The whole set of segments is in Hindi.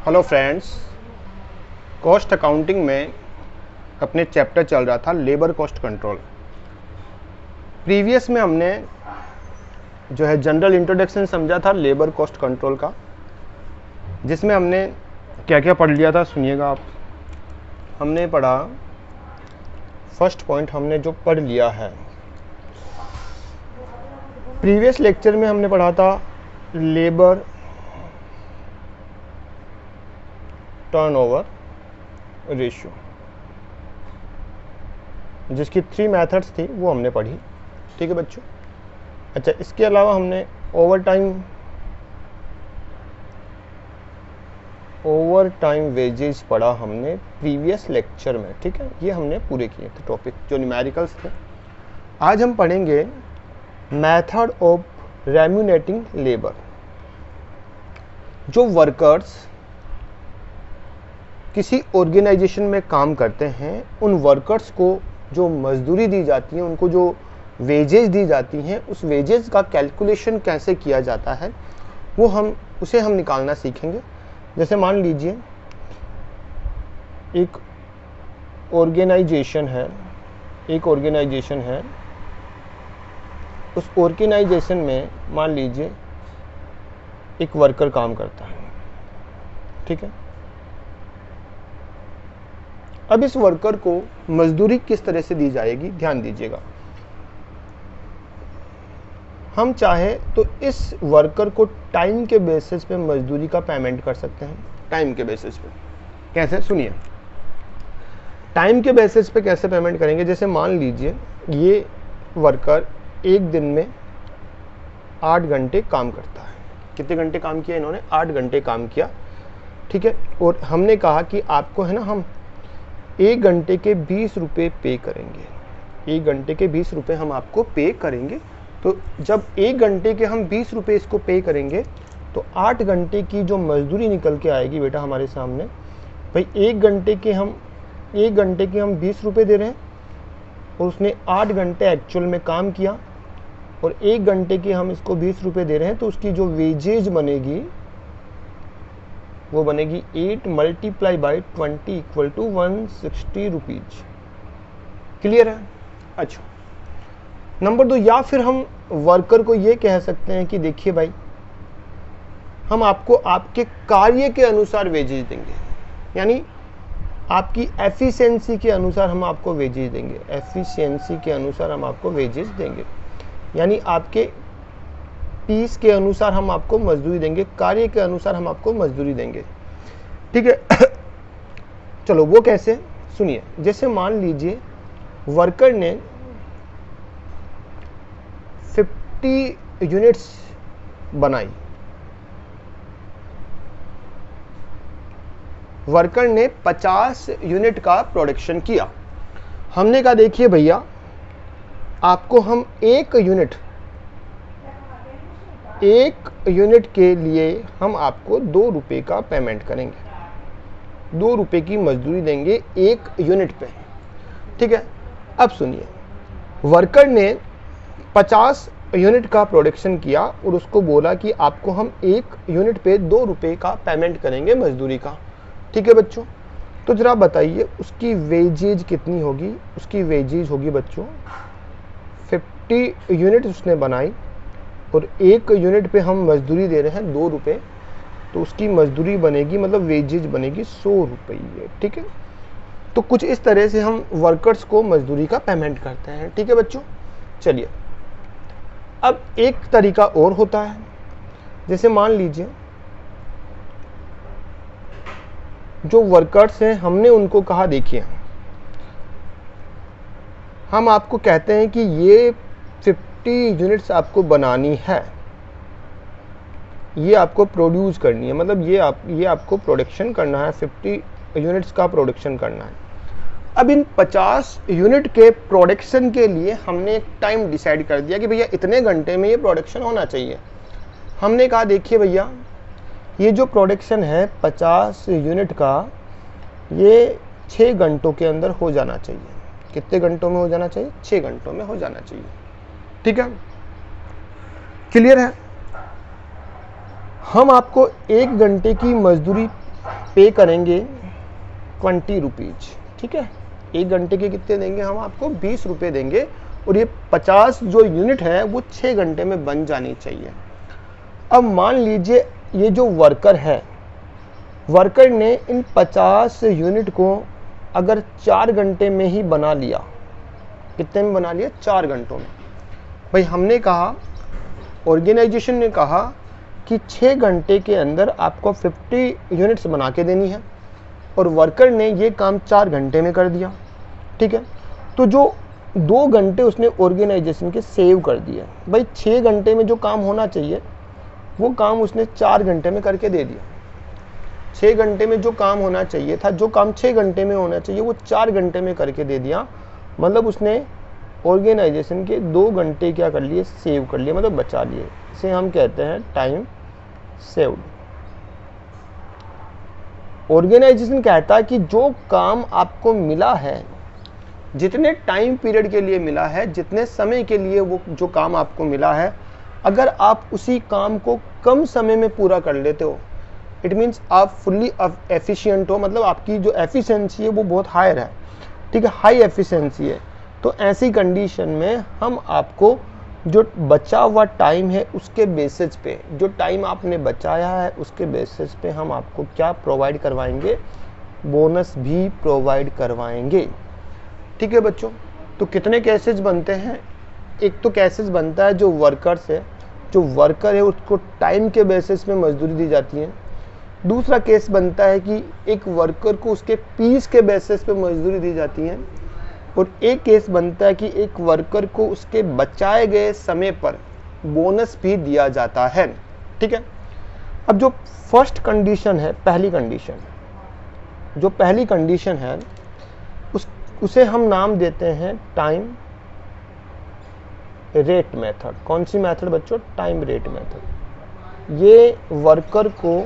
हेलो फ्रेंड्स, कॉस्ट अकाउंटिंग में अपने चैप्टर चल रहा था लेबर कॉस्ट कंट्रोल। प्रीवियस में हमने जो है जनरल इंट्रोडक्शन समझा था लेबर कॉस्ट कंट्रोल का, जिसमें हमने क्या क्या पढ़ लिया था सुनिएगा आप। हमने पढ़ा, फर्स्ट पॉइंट हमने जो पढ़ लिया है प्रीवियस लेक्चर में, हमने पढ़ा था लेबर टर्नओवर रेशियो, जिसकी 3 मेथड्स थी वो हमने पढ़ी। ठीक है बच्चों। अच्छा, इसके अलावा हमने ओवर टाइम वेजेस पढ़ा हमने प्रीवियस लेक्चर में। ठीक है, ये हमने पूरे किए थे टॉपिक जो न्यूमेरिकल्स थे। आज हम पढ़ेंगे मेथड ऑफ रेम्यूनेटिंग लेबर। जो वर्कर्स किसी ऑर्गेनाइजेशन में काम करते हैं, उन वर्कर्स को जो मजदूरी दी जाती है, उनको जो वेजेस दी जाती हैं, उस वेजेस का कैलकुलेशन कैसे किया जाता है वो उसे हम निकालना सीखेंगे। जैसे मान लीजिए एक ऑर्गेनाइजेशन है, उस ऑर्गेनाइजेशन में मान लीजिए एक वर्कर काम करता है। ठीक है, अब इस वर्कर को मजदूरी किस तरह से दी जाएगी, ध्यान दीजिएगा। हम चाहे तो इस वर्कर को टाइम के बेसिस पे मजदूरी का पेमेंट कर सकते हैं। टाइम के बेसिस पे कैसे, सुनिए। टाइम के बेसिस पे कैसे पेमेंट करेंगे? जैसे मान लीजिए ये वर्कर एक दिन में 8 घंटे काम करता है। कितने घंटे काम किया इन्होंने? 8 घंटे काम किया। ठीक है, और हमने कहा कि आपको है ना, हम 1 घंटे के 20 रुपये पे करेंगे। 1 घंटे के 20 रुपये हम आपको पे करेंगे। तो जब 1 घंटे के हम 20 रुपये इसको पे करेंगे तो 8 घंटे की जो मजदूरी निकल के आएगी बेटा हमारे सामने, भाई 1 घंटे के हम 20 रुपये दे रहे हैं और उसने 8 घंटे एक्चुअल में काम किया, और 1 घंटे के हम इसको 20 रुपये दे रहे हैं, तो उसकी जो वेजेज बनेगी वो बनेगी 8 multiply by 20 equal to 160 rupees. Clear है? अच्छा, नंबर 2, या फिर हम वर्कर को ये कह सकते हैं कि देखिए भाई, हम आपको आपके कार्य के अनुसार वेजेज देंगे, यानी आपकी एफिशिएंसी के अनुसार हम आपको वेजेज देंगे। एफिशिएंसी के अनुसार हम आपको वेजेज देंगे, यानी आपके पीस के अनुसार हम आपको मजदूरी देंगे, कार्य के अनुसार हम आपको मजदूरी देंगे। ठीक है। चलो वो कैसे, सुनिए। जैसे मान लीजिए वर्कर ने 50 यूनिट्स बनाई। वर्कर ने 50 यूनिट का प्रोडक्शन किया। हमने कहा देखिए भैया, आपको हम एक यूनिट के लिए हम आपको 2 रुपये का पेमेंट करेंगे। 2 रुपये की मजदूरी देंगे 1 यूनिट पे। ठीक है, अब सुनिए, वर्कर ने 50 यूनिट का प्रोडक्शन किया और उसको बोला कि आपको हम 1 यूनिट पे 2 रुपये का पेमेंट करेंगे मजदूरी का। ठीक है बच्चों, तो जरा बताइए उसकी वेजेज कितनी होगी? उसकी वेजेज होगी बच्चों, 50 यूनिट उसने बनाई और 1 यूनिट पे हम मजदूरी दे रहे हैं 2 रुपये, तो उसकी मजदूरी बनेगी, मतलब वेजेज बनेगी 100 रुपये। ठीक है, तो कुछ इस तरह से हम वर्कर्स को मजदूरी का पेमेंट करते हैं। ठीक है बच्चों, चलिए अब एक तरीका और होता है। जैसे मान लीजिए जो वर्कर्स हैं, हमने उनको कहा देखिए, हम आपको कहते हैं कि ये 50 यूनिट्स आपको बनानी है, ये आपको प्रोड्यूस करनी है, मतलब ये आपको प्रोडक्शन करना है, 50 यूनिट्स का प्रोडक्शन करना है। अब इन 50 यूनिट के प्रोडक्शन के लिए हमने एक टाइम डिसाइड कर दिया कि भैया इतने घंटे में ये प्रोडक्शन होना चाहिए। हमने कहा देखिए भैया, ये जो प्रोडक्शन है 50 यूनिट का, ये 6 घंटों के अंदर हो जाना चाहिए। कितने घंटों में हो जाना चाहिए? 6 घंटों में हो जाना चाहिए। ठीक है, क्लियर है? हम आपको 1 घंटे की मजदूरी पे करेंगे 20 रुपीज, ठीक है। 1 घंटे के कितने देंगे हम आपको? 20 रुपये देंगे, और ये 50 जो यूनिट है वो 6 घंटे में बन जानी चाहिए। अब मान लीजिए ये जो वर्कर है, वर्कर ने इन 50 यूनिट को अगर 4 घंटे में ही बना लिया, कितने में बना लिया? 4 घंटों में। भाई हमने कहा, ऑर्गेनाइजेशन ने कहा कि 6 घंटे के अंदर आपको 50 यूनिट्स बना के देनी है, और वर्कर ने ये काम 4 घंटे में कर दिया, ठीक है। तो जो 2 घंटे उसने ऑर्गेनाइजेशन के सेव कर दिए। भाई 6 घंटे में जो काम होना चाहिए वो काम उसने 4 घंटे में करके दे दिया। 6 घंटे में जो काम होना चाहिए था, जो काम 6 घंटे में होना चाहिए वो 4 घंटे में करके दे दिया। मतलब उसने ऑर्गेनाइजेशन के 2 घंटे क्या कर लिए? सेव कर लिए, मतलब बचा लिए। इसे हम कहते हैं टाइम सेव्ड। ऑर्गेनाइजेशन कहता है कि जो काम आपको मिला है, जितने टाइम पीरियड के लिए मिला है, जितने समय के लिए वो जो काम आपको मिला है, अगर आप उसी काम को कम समय में पूरा कर लेते हो, इट मीन्स आप फुल्ली एफिशिएंट हो, मतलब आपकी जो एफिशिएंसी है वो बहुत हायर है, ठीक है, हाई एफिशिएंसी है। तो ऐसी कंडीशन में हम आपको जो बचा हुआ टाइम है उसके बेसिस पे, जो टाइम आपने बचाया है उसके बेसिस पे हम आपको क्या प्रोवाइड करवाएंगे? बोनस भी प्रोवाइड करवाएंगे, ठीक है बच्चों। तो कितने केसेस बनते हैं? एक तो केसेस बनता है जो वर्कर है, जो वर्कर है उसको टाइम के बेसिस पे मजदूरी दी जाती है। दूसरा केस बनता है कि एक वर्कर को उसके पीस के बेसिस पे मजदूरी दी जाती है, और एक केस बनता है कि एक वर्कर को उसके बचाए गए समय पर बोनस भी दिया जाता है, ठीक है। अब जो फर्स्ट कंडीशन है, पहली कंडीशन, जो पहली कंडीशन है उसे हम नाम देते हैं टाइम रेट मेथड। कौन सी मेथड बच्चों? Time rate method. ये वर्कर को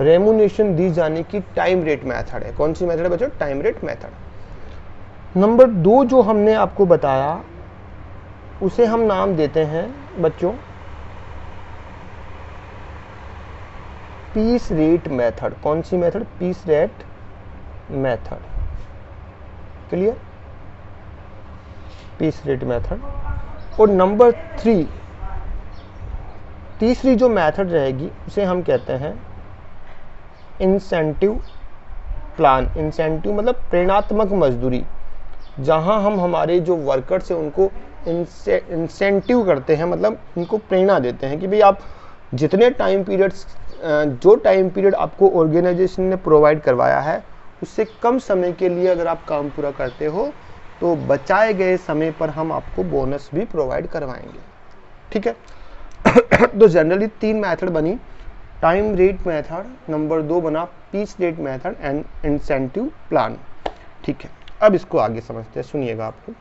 रेमुनेशन दी जाने की टाइम रेट मेथड है। कौन सी मेथड है बच्चों? Time rate method. नंबर 2 जो हमने आपको बताया उसे हम नाम देते हैं बच्चों पीस रेट मेथड। कौन सी method? Piece rate method. Clear? Piece rate method. और नंबर 3, तीसरी जो मेथड रहेगी उसे हम कहते हैं इंसेंटिव प्लान। इंसेंटिव मतलब प्रेरणात्मक मजदूरी, जहां हम हमारे जो वर्कर्स हैं उनको इंसेंटिव करते हैं, मतलब उनको प्रेरणा देते हैं कि भाई आप जितने टाइम पीरियड्स, जो टाइम पीरियड आपको ऑर्गेनाइजेशन ने प्रोवाइड करवाया है उससे कम समय के लिए अगर आप काम पूरा करते हो तो बचाए गए समय पर हम आपको बोनस भी प्रोवाइड करवाएंगे, ठीक है। तो जनरली 3 मेथड बनी, टाइम रेट मेथड, नंबर 2 बना piece rate method and incentive plan, ठीक है। अब इसको आगे समझते हैं, सुनिएगा आपको।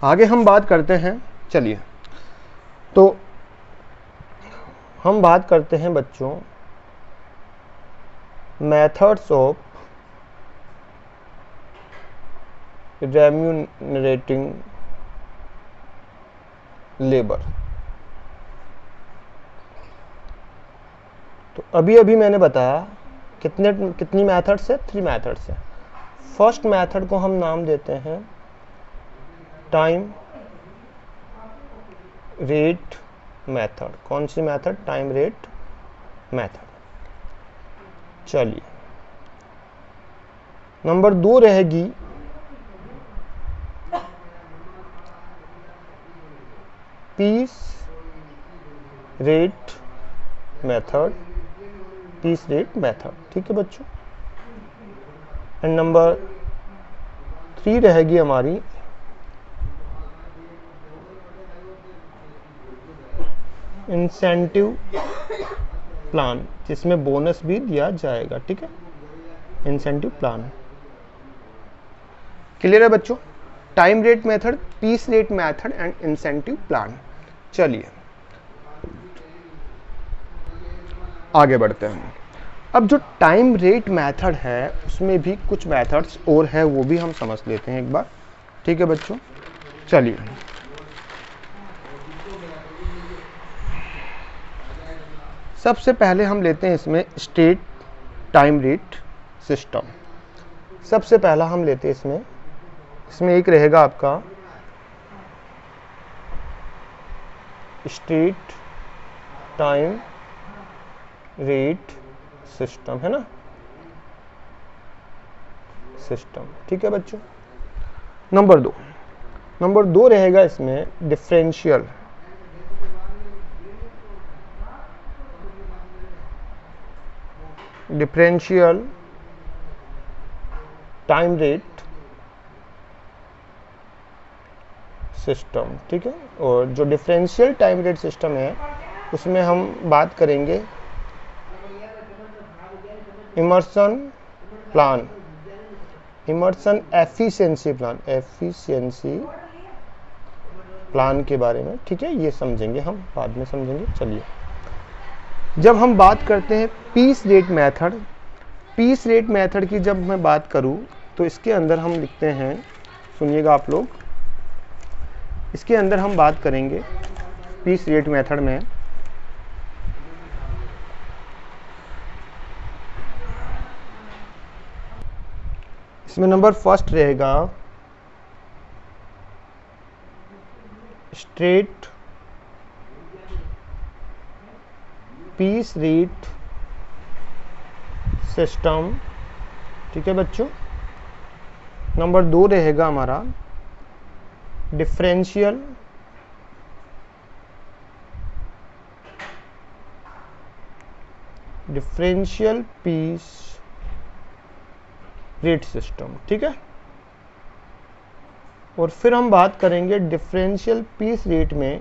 आगे हम बात करते हैं, चलिए तो हम बात करते हैं बच्चों मेथड्स ऑफ रेम्यूनरेटिंग लेबर। तो अभी अभी मैंने बताया कितनी मेथड्स है? 3 मेथड्स है। फर्स्ट मेथड को हम नाम देते हैं टाइम रेट मेथड। कौन सी मेथड? Time rate method. चलिए नंबर 2 रहेगी piece rate method. Piece rate method, ठीक है बच्चों। एंड नंबर 3 रहेगी हमारी इंसेंटिव प्लान, जिसमें बोनस भी दिया जाएगा, ठीक है। इंसेंटिव प्लान क्लियर है बच्चों? Time rate method, piece rate method and incentive plan. चलिए आगे बढ़ते हैं। अब जो टाइम रेट मेथड है उसमें भी कुछ मेथड्स और है, वो भी हम समझ लेते हैं एक बार, ठीक है बच्चों, चलिए सबसे पहले हम लेते हैं इसमें स्टेट टाइम रेट सिस्टम। सबसे पहला हम लेते हैं इसमें एक रहेगा आपका स्टेट टाइम रेट सिस्टम, है ना, सिस्टम। ठीक है बच्चों, नंबर दो रहेगा इसमें डिफरेंशियल टाइम रेट सिस्टम। ठीक है, और जो डिफरेंशियल टाइम रेट सिस्टम है उसमें हम बात करेंगे इमर्सन एफिशिएंसी प्लान के बारे में। ठीक है, ये समझेंगे हम, बाद में समझेंगे। चलिए, जब हम बात करते हैं पीस रेट मेथड की जब मैं बात करूं तो इसके अंदर हम लिखते हैं, सुनिएगा आप लोग, इसके अंदर हम बात करेंगे पीस रेट मेथड में इसमें नंबर फर्स्ट रहेगा स्ट्रेट पीस रेट सिस्टम। ठीक है बच्चों, नंबर दो रहेगा हमारा डिफरेंशियल पीस रेट सिस्टम। ठीक है, और फिर हम बात करेंगे डिफरेंशियल पीस रेट में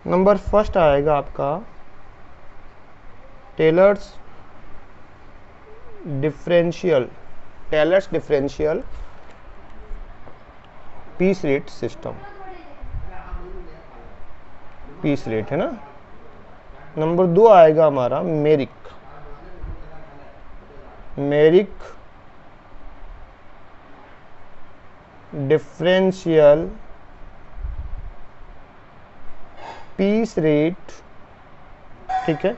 नंबर फर्स्ट आएगा आपका Taylor's differential piece rate system, piece rate, है ना। नंबर दो आएगा हमारा मेरिक डिफरेंशियल पीस रेट। ठीक है,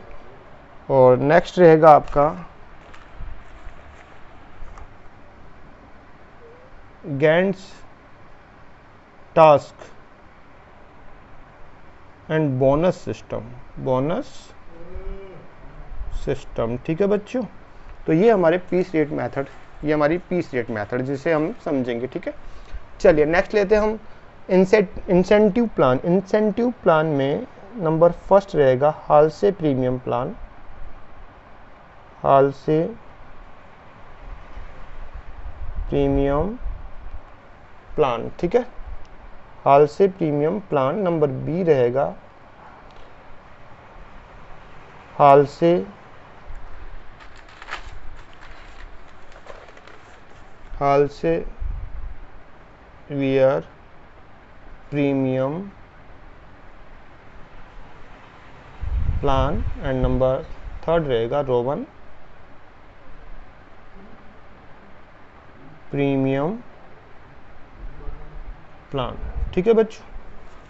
और नेक्स्ट रहेगा आपका Gantz task and bonus system. ठीक है बच्चों, तो ये हमारे पीस रेट मेथड, जिसे हम समझेंगे। ठीक है, चलिए नेक्स्ट लेते हैं हम इंसेंटिव प्लान में नंबर फर्स्ट रहेगा हाल्से प्रीमियम प्लान। ठीक है, Halsey premium plan. Number B रहेगा Halsey Weir premium plan. And number third रहेगा रोवन प्रीमियम प्लान। ठीक है बच्चों,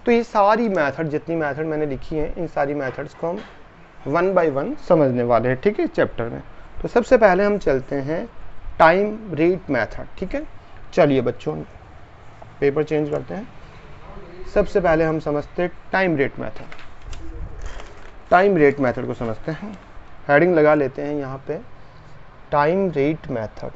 तो ये सारी मेथड, जितनी मेथड मैंने लिखी हैं, इन सारी मेथड्स को हम वन बाय वन समझने वाले हैं। ठीक है, चैप्टर में। तो सबसे पहले हम चलते हैं टाइम रेट मेथड। ठीक है, चलिए बच्चों पेपर चेंज करते हैं। सबसे पहले हम समझते हैं टाइम रेट मेथड को समझते हैं। हेडिंग लगा लेते हैं यहाँ पे, टाइम रेट मेथड।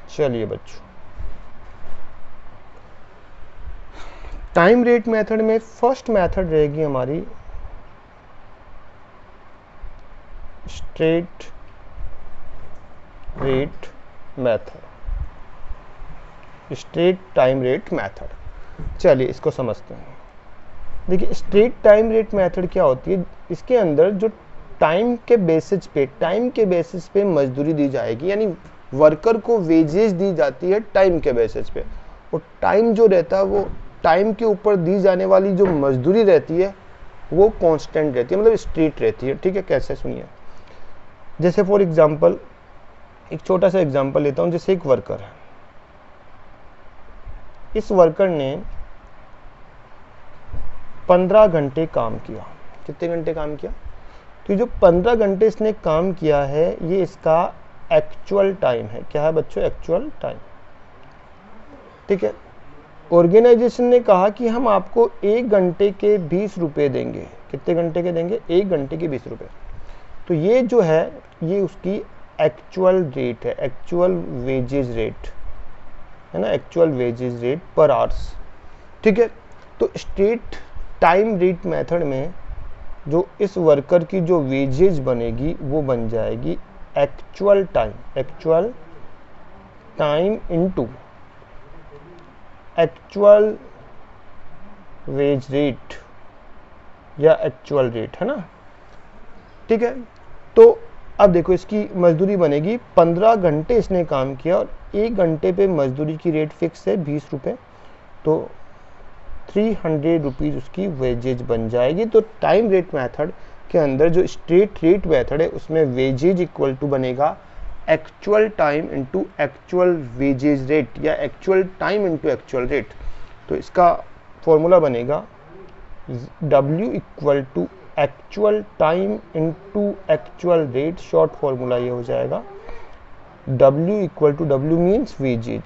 चलिए बच्चों, टाइम रेट मेथड में फर्स्ट मेथड रहेगी हमारी स्ट्रेट टाइम रेट मेथड। चलिए इसको समझते हैं। देखिए, स्ट्रेट टाइम रेट मेथड क्या होती है, इसके अंदर जो टाइम के बेसिस पे मजदूरी दी जाएगी, यानी वर्कर को वेजेस दी जाती है टाइम के बेसिस पे, और टाइम जो रहता है वो टाइम के ऊपर दी जाने वाली जो मजदूरी रहती है वो कांस्टेंट रहती है, मतलब स्ट्रेट रहती है। ठीक है, कैसे सुनिए, जैसे फॉर एग्जांपल एक छोटा सा एग्जांपल लेता हूँ। जैसे एक वर्कर है, इस वर्कर ने 15 घंटे काम किया। कितने घंटे काम किया? तो जो 15 घंटे इसने काम किया है ये इसका एक्चुअल टाइम है। क्या है बच्चों? Actual time. ठीक है, ऑर्गेनाइजेशन ने कहा कि हम आपको 1 घंटे के 20 रुपए देंगे। कितने घंटे के देंगे? 1 घंटे के 20 रुपए। तो ये जो है ये उसकी एक्चुअल रेट है, एक्चुअल वेजेस रेट है ना, एक्चुअल वेजेस रेट पर आवर्स। ठीक है, तो स्ट्रेट टाइम रेट मेथड में जो इस वर्कर की जो वेजेज बनेगी वो बन जाएगी actual time into actual wage rate या एक्चुअल रेट, है ना। ठीक है, तो अब देखो इसकी मजदूरी बनेगी, 15 घंटे इसने काम किया और 1 घंटे पे मजदूरी की रेट फिक्स है 20 रुपये, तो 300 रुपीज़ उसकी वेजेज बन जाएगी। तो टाइम रेट मेथड के अंदर जो स्ट्रेट रेट मेथड है उसमें वेजेज इक्वल टू बनेगा actual time into actual wages rate या actual time into actual rate. तो इसका फॉर्मूला बनेगा W equal to actual time into actual rate. Short formula ये हो जाएगा W equal to, W means wages,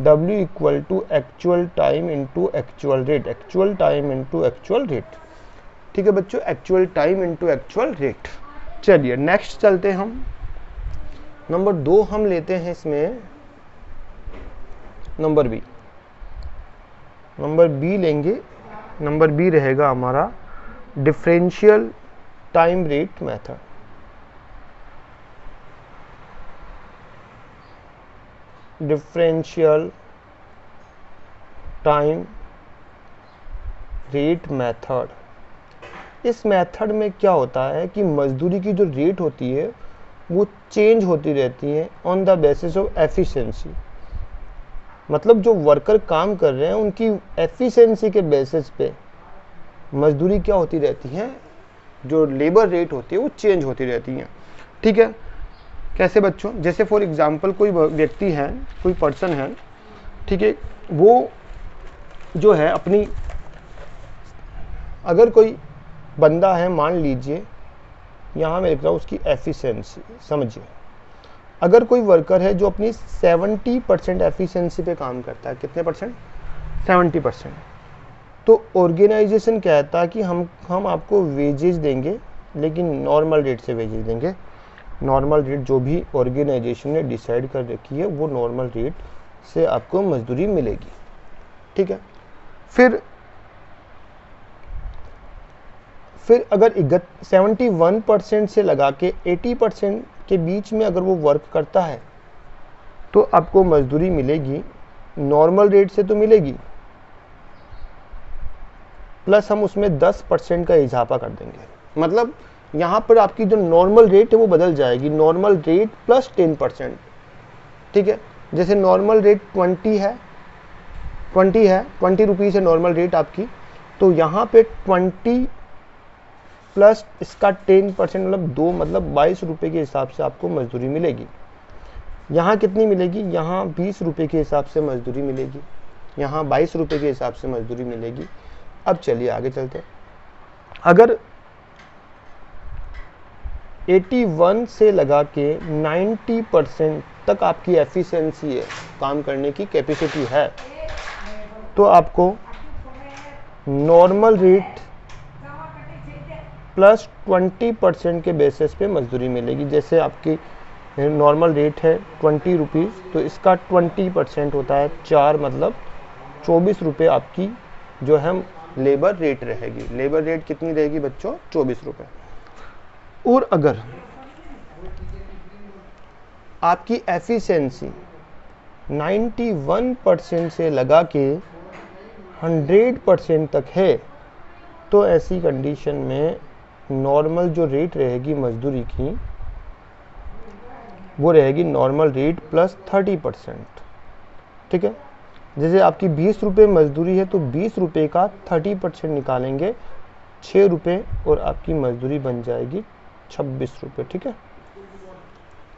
W equal to actual time into actual rate, actual time into actual rate. ठीक है बच्चों, actual time into actual rate. चलिए नेक्स्ट चलते हैं हम। नंबर 2 हम लेते हैं इसमें नंबर बी। नंबर बी लेंगे, नंबर बी रहेगा हमारा differential time rate method. Differential time rate method. इस मेथड में क्या होता है कि मजदूरी की जो रेट होती है वो चेंज होती रहती है on the basis of efficiency. मतलब जो वर्कर काम कर रहे हैं उनकी एफिशिएंसी के बेसिस पे मजदूरी क्या होती रहती है, जो लेबर रेट होती है वो चेंज होती रहती है। ठीक है, कैसे बच्चों? जैसे फॉर एग्जांपल कोई व्यक्ति है, कोई पर्सन है, ठीक है, वो जो है अपनी, अगर कोई बंदा है, मान लीजिए यहाँ मैं लिख रहा हूँ उसकी एफिशिएंसी, समझिए अगर कोई वर्कर है जो अपनी 70% एफिशिएंसी पे काम करता है, कितने परसेंट? 70%। तो ऑर्गेनाइजेशन कहता है कि हम आपको वेजेस देंगे, लेकिन नॉर्मल रेट से वेजेस देंगे। नॉर्मल रेट जो भी ऑर्गेनाइजेशन ने डिसाइड कर रखी है वो नॉर्मल रेट से आपको मजदूरी मिलेगी। ठीक है, फिर अगर 71% से लगा के 80% के बीच में अगर वो वर्क करता है तो आपको मजदूरी मिलेगी नॉर्मल रेट से, तो मिलेगी, प्लस हम उसमें 10% का इजाफा कर देंगे। मतलब यहाँ पर आपकी जो नॉर्मल रेट है वो बदल जाएगी, नॉर्मल रेट प्लस 10%। ठीक है, जैसे नॉर्मल रेट 20 है, 20 रुपीज़ है नॉर्मल रेट आपकी, तो यहाँ पे 20 प्लस इसका 10% मतलब 2, मतलब 22 रुपये के हिसाब से आपको मजदूरी मिलेगी। यहाँ कितनी मिलेगी? यहाँ 20 रुपये के हिसाब से मजदूरी मिलेगी, यहाँ 22 रुपये के हिसाब से मजदूरी मिलेगी। अब चलिए आगे चलते हैं। अगर 81 से लगा के 90% तक आपकी एफिशिएंसी है, काम करने की कैपेसिटी है, तो आपको नॉर्मल रेट प्लस 20% के बेसिस पे मजदूरी मिलेगी। जैसे आपकी नॉर्मल रेट है 20 रुपीज़, तो इसका 20% होता है 4, मतलब 24 रुपये आपकी जो है लेबर रेट रहेगी। लेबर रेट कितनी रहेगी बच्चों? 24 रुपये। और अगर आपकी एफिशिएंसी 91% से लगा के 100% तक है, तो ऐसी कंडीशन में नॉर्मल जो रेट रहेगी मजदूरी की वो रहेगी नॉर्मल रेट प्लस 30%। ठीक है, जैसे आपकी 20 रुपये मजदूरी है तो 20 रुपये का 30% निकालेंगे, 6 रुपये और आपकी मजदूरी बन जाएगी 26 रुपये। ठीक है,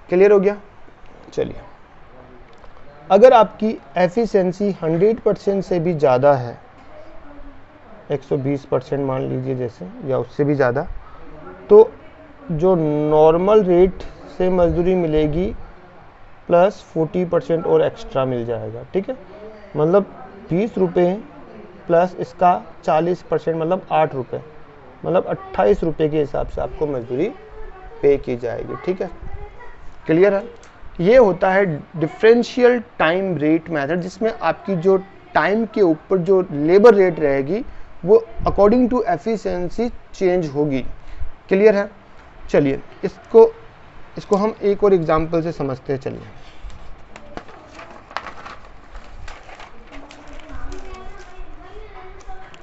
क्लियर हो गया। चलिए, अगर आपकी एफिशिएंसी 100% से भी ज़्यादा है, 120% मान लीजिए जैसे, या उससे भी ज़्यादा, तो जो नॉर्मल रेट से मजदूरी मिलेगी प्लस 40% और एक्स्ट्रा मिल जाएगा। ठीक है, मतलब 20 रुपये प्लस इसका 40%, मतलब 8 रुपये, मतलब 28 रुपये के हिसाब से आपको मजदूरी पे की जाएगी। ठीक है, क्लियर है। ये होता है डिफरेंशियल टाइम रेट मेथड, जिसमें आपकी जो टाइम के ऊपर जो लेबर रेट रहेगी वो अकॉर्डिंग टू एफिशिएंसी चेंज होगी। क्लियर है। चलिए, इसको हम एक और एग्जांपल से समझते हैं। चलिए,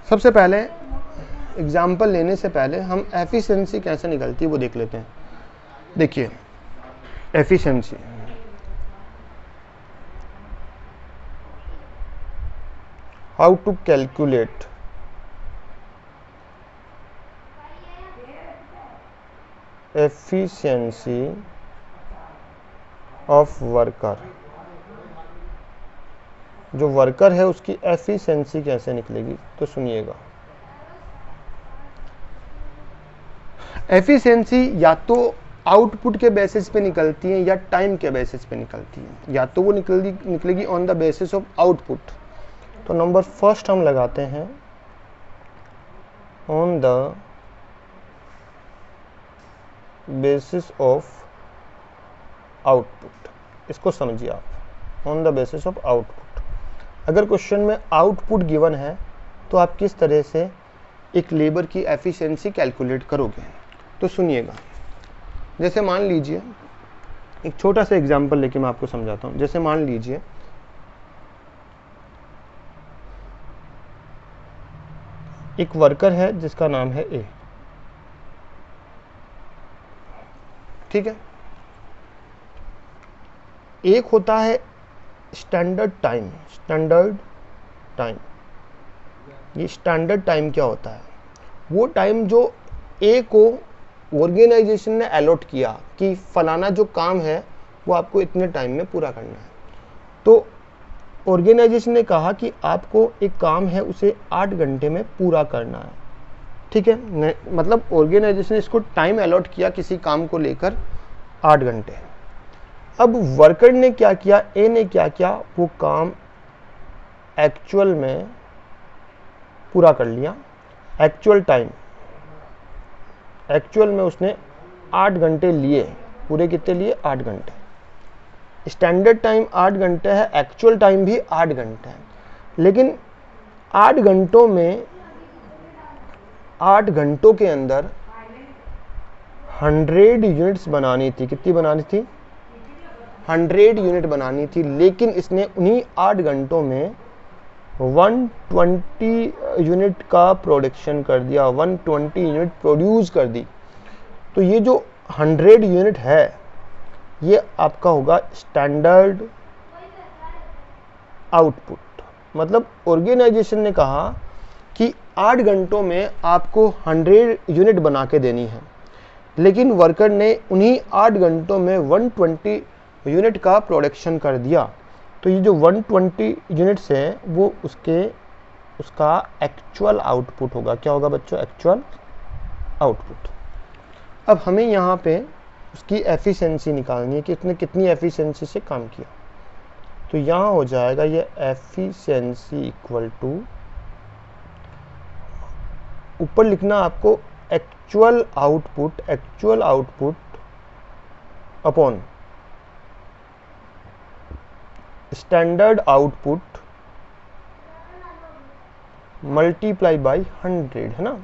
सबसे पहले एग्जांपल लेने से पहले हम एफिशिएंसी कैसे निकलती है वो देख लेते हैं। देखिए, efficiency how to calculate efficiency of worker. जो वर्कर है उसकी एफिशिएंसी कैसे निकलेगी, तो सुनिएगा। एफिशिएंसी या तो आउटपुट के बेसिस पे निकलती है या टाइम के बेसिस पे निकलती है। या तो वो निकलेगी on the basis of output. तो नंबर फर्स्ट हम लगाते हैं on the basis of output. इसको समझिए आप, on the basis of output. अगर क्वेश्चन में आउटपुट गिवन है तो आप किस तरह से एक लेबर की एफिशिएंसी कैलकुलेट करोगे, तो सुनिएगा। जैसे मान लीजिए, एक छोटा सा एग्जांपल लेके मैं आपको समझाता हूं। जैसे मान लीजिए एक वर्कर है जिसका नाम है ए। ठीक है, एक होता है स्टैंडर्ड टाइम। स्टैंडर्ड टाइम, ये स्टैंडर्ड टाइम क्या होता है? वो टाइम जो ए को ऑर्गेनाइजेशन ने अलॉट किया कि फलाना जो काम है वो आपको इतने टाइम में पूरा करना है। तो ऑर्गेनाइजेशन ने कहा कि आपको एक काम है उसे 8 घंटे में पूरा करना है। ठीक है, मतलब ऑर्गेनाइजेशन ने इसको टाइम अलॉट किया किसी काम को लेकर 8 घंटे। अब वर्कर ने क्या किया, ए ने क्या किया, वो काम एक्चुअल में पूरा कर लिया। एक्चुअल में उसने 8 घंटे लिए। पूरे कितने लिए? 8 घंटे। स्टैंडर्ड टाइम 8 घंटे है, एक्चुअल टाइम भी 8 घंटे है। लेकिन 8 घंटों में 8 घंटों के अंदर 100 यूनिट्स बनानी थी। कितनी बनानी थी? 100 यूनिट बनानी थी। लेकिन इसने उन्हीं 8 घंटों में 120 यूनिट का प्रोडक्शन कर दिया, 120 यूनिट प्रोड्यूस कर दी। तो ये जो 100 यूनिट है ये आपका होगा स्टैंडर्ड आउटपुट। मतलब ऑर्गेनाइजेशन ने कहा कि 8 घंटों में आपको 100 यूनिट बना के देनी है, लेकिन वर्कर ने उन्हीं 8 घंटों में 120 यूनिट का प्रोडक्शन कर दिया। तो ये जो 120 यूनिट्स हैं वो उसका एक्चुअल आउटपुट होगा। क्या होगा बच्चों? Actual output. अब हमें यहाँ पे उसकी एफिशिएंसी निकालनी है कि इसने कितनी एफिशिएंसी से काम किया। तो यहाँ हो जाएगा ये एफिशिएंसी इक्वल टू, ऊपर लिखना आपको actual output upon standard output multiply by 100, है ना।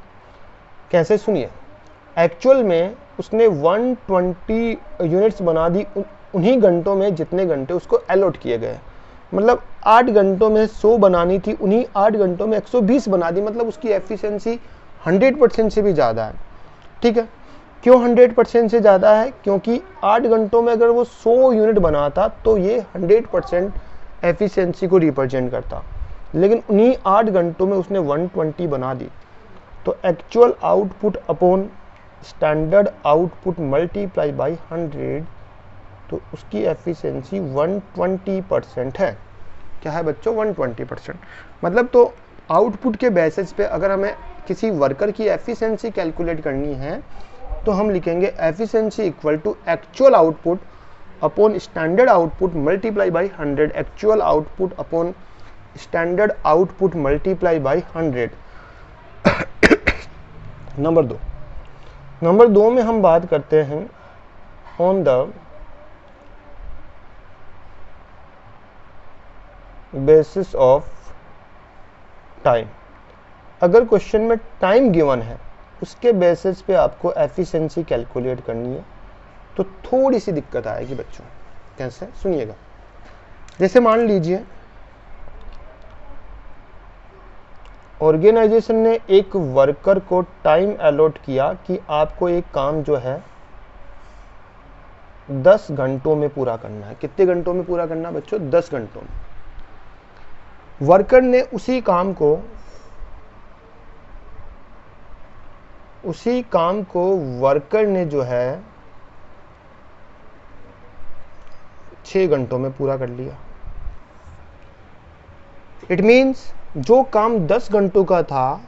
कैसे? सुनिए, एक्चुअल में उसने 120 यूनिट्स बना दी उन्हीं घंटों में जितने घंटे उसको अलॉट किए गए। मतलब 8 घंटों में 100 बनानी थी, उन्हीं 8 घंटों में 120 बना दी। मतलब उसकी एफिशिएंसी 100% से भी ज़्यादा है। ठीक है, क्यों 100% से ज़्यादा है? क्योंकि 8 घंटों में अगर वो 100 यूनिट बनाता तो ये 100% एफिशिएंसी को रिप्रेजेंट करता। लेकिन उन्हीं 8 घंटों में उसने 120 बना दी। तो actual output upon standard output multiply by 100, तो उसकी एफिशिएंसी 120% है। क्या है बच्चों? 120%। मतलब तो आउटपुट के बेसिस पे अगर हमें किसी वर्कर की एफिशिएंसी कैलकुलेट करनी है तो हम लिखेंगे efficiency equal to actual output upon standard output multiply by 100, actual output upon standard output multiply by 100। Number दो में हम बात करते हैं on the basis of time. अगर क्वेश्चन में टाइम गिवन है उसके बेसिस पे आपको एफिशिएंसी कैलकुलेट करनी है तो थोड़ी सी दिक्कत आएगी बच्चों। कैसे? सुनिएगा। जैसे मान लीजिए ऑर्गेनाइजेशन ने एक वर्कर को टाइम अलॉट किया कि आपको एक काम जो है 10 घंटों में पूरा करना है। कितने घंटों में पूरा करना है बच्चों? 10 घंटों में। वर्कर ने उसी काम को वर्कर ने जो है 6 घंटों में पूरा कर लिया। इट मीन्स जो काम 10 घंटों का था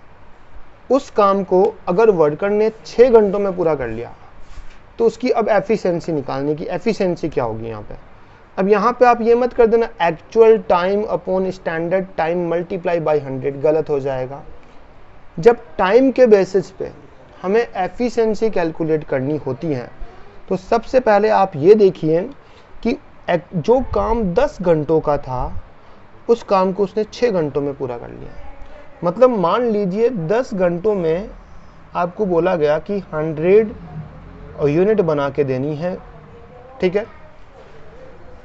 उस काम को अगर वर्कर ने 6 घंटों में पूरा कर लिया तो उसकी अब एफिशिएंसी निकालने की एफिशिएंसी क्या होगी यहाँ पे? अब यहाँ पे आप ये मत कर देना actual time upon standard time multiply by 100, गलत हो जाएगा। जब टाइम के बेसिस पे हमें एफिशिएंसी कैलकुलेट करनी होती है तो सबसे पहले आप ये देखिए कि जो काम 10 घंटों का था उस काम को उसने 6 घंटों में पूरा कर लिया। मतलब मान लीजिए 10 घंटों में आपको बोला गया कि 100 यूनिट बना के देनी है, ठीक है।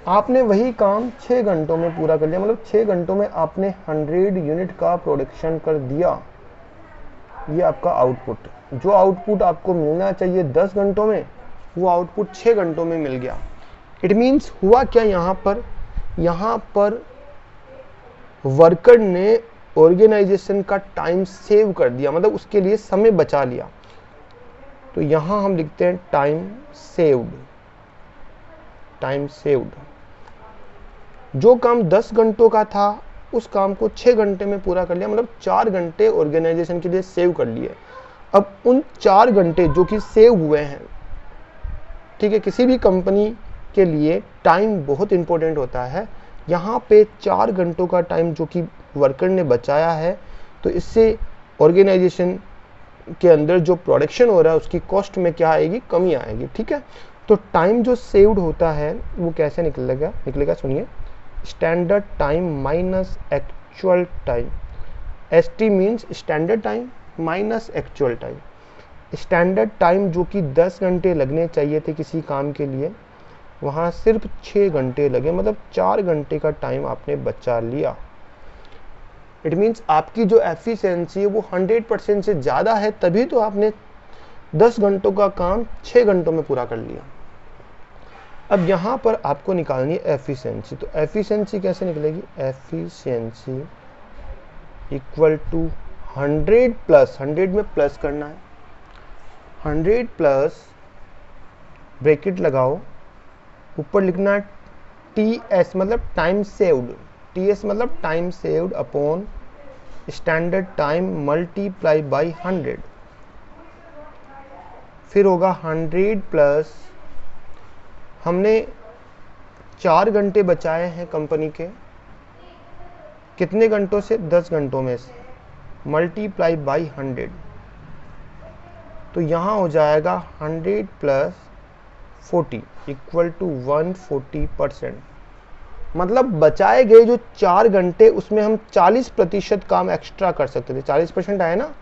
आपने वही काम 6 घंटों में पूरा कर लिया। मतलब 6 घंटों में आपने 100 यूनिट का प्रोडक्शन कर दिया। ये आपका आउटपुट, जो आउटपुट आपको मिलना चाहिए 10 घंटों में वो आउटपुट 6 घंटों में मिल गया। इट मीन्स हुआ क्या यहाँ पर वर्कर ने ऑर्गेनाइजेशन का टाइम सेव कर दिया, मतलब उसके लिए समय बचा लिया। तो यहां हम लिखते हैं टाइम सेव्ड। जो काम 10 घंटों का था उस काम को 6 घंटे में पूरा कर लिया, मतलब 4 घंटे ऑर्गेनाइजेशन के लिए सेव कर लिए। अब उन 4 घंटे जो कि सेव हुए हैं, ठीक है, किसी भी कंपनी के लिए टाइम बहुत इंपॉर्टेंट होता है। यहाँ पे 4 घंटों का टाइम जो कि वर्कर ने बचाया है, तो इससे ऑर्गेनाइजेशन के अंदर जो प्रोडक्शन हो रहा है उसकी कॉस्ट में क्या आएगी? कमी आएगी, ठीक है। तो टाइम जो सेव्ड होता है वो कैसे निकलेगा सुनिए, standard time minus actual time. ST means standard time minus actual time. Standard time जो कि 10 घंटे लगने चाहिए थे किसी काम के लिए, वहाँ सिर्फ 6 घंटे लगे, मतलब 4 घंटे का टाइम आपने बचा लिया। इट मीन्स आपकी जो एफिशिएंसी है वो 100% से ज़्यादा है, तभी तो आपने 10 घंटों का काम 6 घंटों में पूरा कर लिया। अब यहाँ पर आपको निकालनी है एफिशिएंसी। तो एफिशिएंसी कैसे निकलेगी? एफिशिएंसी इक्वल टू 100 प्लस, 100 में प्लस करना है, 100 प्लस ब्रैकेट लगाओ, ऊपर लिखना है TS मतलब टाइम सेव्ड, TS मतलब time saved upon standard time multiply by 100। फिर होगा 100 प्लस, हमने 4 घंटे बचाए हैं कंपनी के, कितने घंटों से? 10 घंटों में से, मल्टीप्लाई बाई 100। तो यहाँ हो जाएगा 100 प्लस 40 इक्वल टू 140%। मतलब बचाए गए जो 4 घंटे उसमें हम 40% काम एक्स्ट्रा कर सकते थे। 40% आया ना,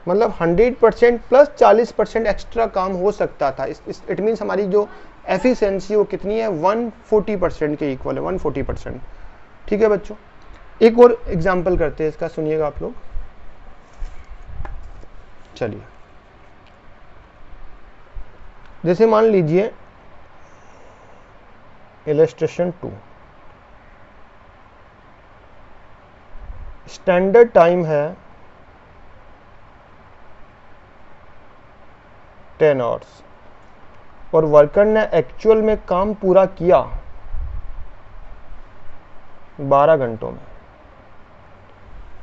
मतलब 100% प्लस 40% एक्स्ट्रा काम हो सकता था। इट मीन्स हमारी जो एफिशिएंसी वो कितनी है? 140% के इक्वल है, 140%। ठीक है बच्चों, एक और एग्जाम्पल करते हैं इसका, सुनिएगा आप लोग। चलिए, जैसे मान लीजिए इलस्ट्रेशन 2, स्टैंडर्ड टाइम है 10 आवर्स और वर्कर ने एक्चुअल में काम पूरा किया 12 घंटों में।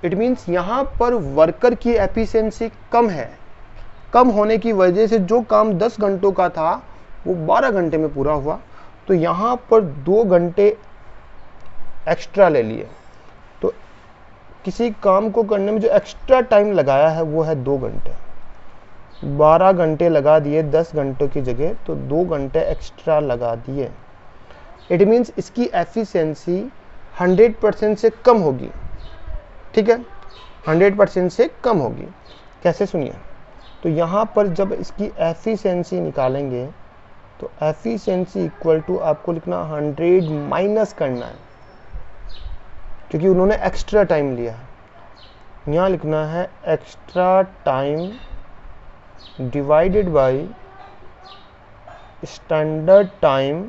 इट मीन्स यहां पर वर्कर की एफिशिएंसी कम है, कम होने की वजह से जो काम 10 घंटों का था वो 12 घंटे में पूरा हुआ, तो यहां पर 2 घंटे एक्स्ट्रा ले लिए। तो किसी काम को करने में जो एक्स्ट्रा टाइम लगाया है वो है 2 घंटे। 12 घंटे लगा दिए 10 घंटों की जगह, तो 2 घंटे एक्स्ट्रा लगा दिए। इट मीन्स इसकी एफिशिएंसी 100% से कम होगी। ठीक है, 100% से कम होगी। कैसे, सुनिए। तो यहाँ पर जब इसकी एफिशिएंसी निकालेंगे तो एफिशिएंसी इक्वल टू आपको लिखना 100 माइनस करना है, क्योंकि उन्होंने एक्स्ट्रा टाइम लिया है। यहाँ लिखना है extra time divided by standard time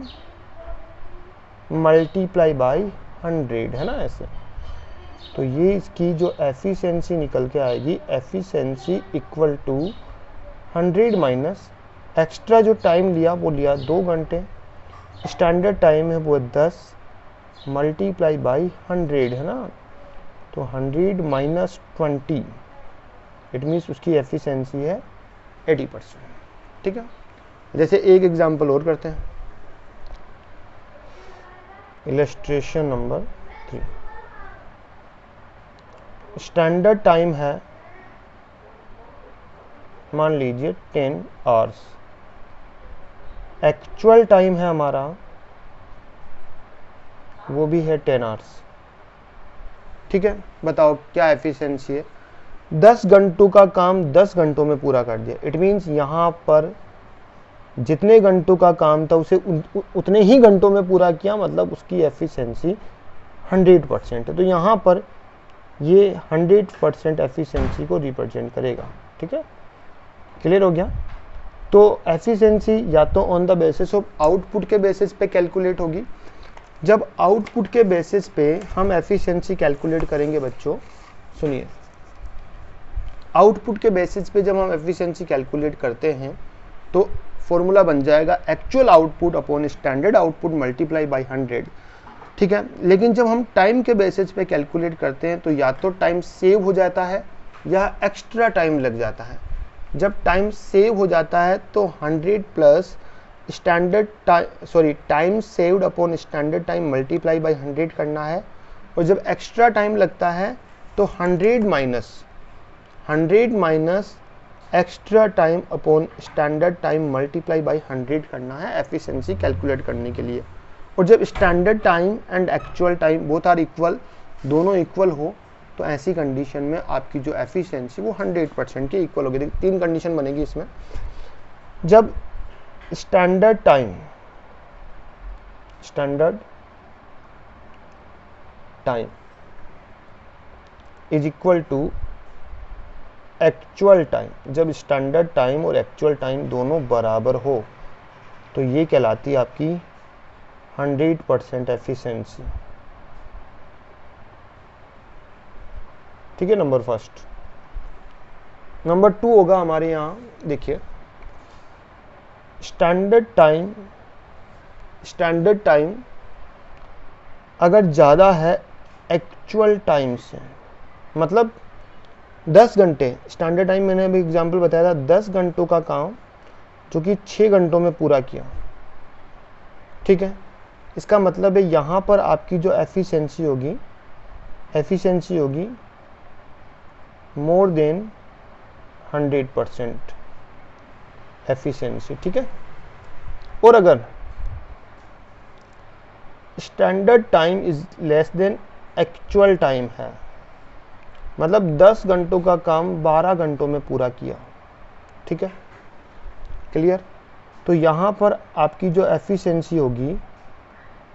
multiply by 100, है ना ऐसे। तो ये इसकी जो एफिशिएंसी निकल के आएगी, efficiency equal to 100 minus extra जो टाइम लिया वो लिया 2 घंटे, स्टैंडर्ड टाइम है वो 10 मल्टीप्लाई बाई 100, है ना। तो 100 माइनस 20, इट मीन्स उसकी एफिशिएंसी है 80%। ठीक है, जैसे एक एग्जांपल और करते हैं, इलस्ट्रेशन नंबर 3। स्टैंडर्ड टाइम है मान लीजिए 10 आवर्स, एक्चुअल टाइम है हमारा वो भी है 10 आवर्स। ठीक है, बताओ क्या एफिशिएंसी है। 10 घंटों का काम 10 घंटों में पूरा कर दिया। इट मीन्स यहाँ पर जितने घंटों का काम था उसे उतने ही घंटों में पूरा किया, मतलब उसकी एफिशिएंसी 100% है। तो यहाँ पर ये 100% एफिशिएंसी को रिप्रेजेंट करेगा। ठीक है, क्लियर हो गया। तो एफिशिएंसी या तो on the basis of output के बेसिस पे कैलकुलेट होगी। जब आउटपुट के बेसिस पे हम एफिशिएंसी कैलकुलेट करेंगे बच्चों, सुनिए, आउटपुट के बेसिस पे जब हम एफिशिएंसी कैलकुलेट करते हैं तो फॉर्मूला बन जाएगा actual output upon standard output multiply by 100। ठीक है, लेकिन जब हम टाइम के बेसिस पे कैलकुलेट करते हैं तो या तो टाइम सेव हो जाता है या एक्स्ट्रा टाइम लग जाता है। जब टाइम सेव हो जाता है तो 100 plus time saved upon standard time multiply by 100 करना है, और जब एक्स्ट्रा टाइम लगता है तो 100 minus extra time upon standard time multiply by 100 करना है एफिशिएंसी कैलकुलेट करने के लिए। और जब standard time and actual time both are equal, दोनों इक्वल हो, तो ऐसी कंडीशन में आपकी जो एफिशिएंसी वो 100% के इक्वल होगी। देखिए 3 कंडीशन बनेगी इसमें। जब standard time is equal to actual time, जब स्टैंडर्ड टाइम और एक्चुअल टाइम दोनों बराबर हो तो ये कहलाती है आपकी 100% एफिशिएंसी। ठीक है, नंबर फर्स्ट। नंबर 2 होगा हमारे यहाँ, देखिए स्टैंडर्ड टाइम अगर ज़्यादा है एक्चुअल टाइम से, मतलब 10 घंटे स्टैंडर्ड टाइम, मैंने अभी एग्जांपल बताया था 10 घंटों का काम जो कि 6 घंटों में पूरा किया। ठीक है, इसका मतलब है यहाँ पर आपकी जो एफिशिएंसी होगी मोर देन 100% एफिशिएंसी। ठीक है, और अगर standard time is less than actual time है, मतलब 10 घंटों का काम 12 घंटों में पूरा किया। ठीक है, क्लियर। तो यहाँ पर आपकी जो एफिशिएंसी होगी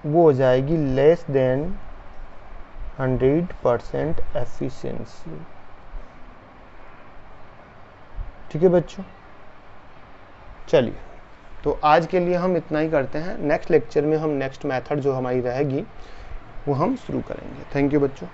वो हो जाएगी लेस देन 100% एफिशिएंसी। ठीक है बच्चों, चलिए तो आज के लिए हम इतना ही करते हैं। नेक्स्ट लेक्चर में हम नेक्स्ट मेथड जो हमारी रहेगी वो हम शुरू करेंगे। थैंक यू बच्चों।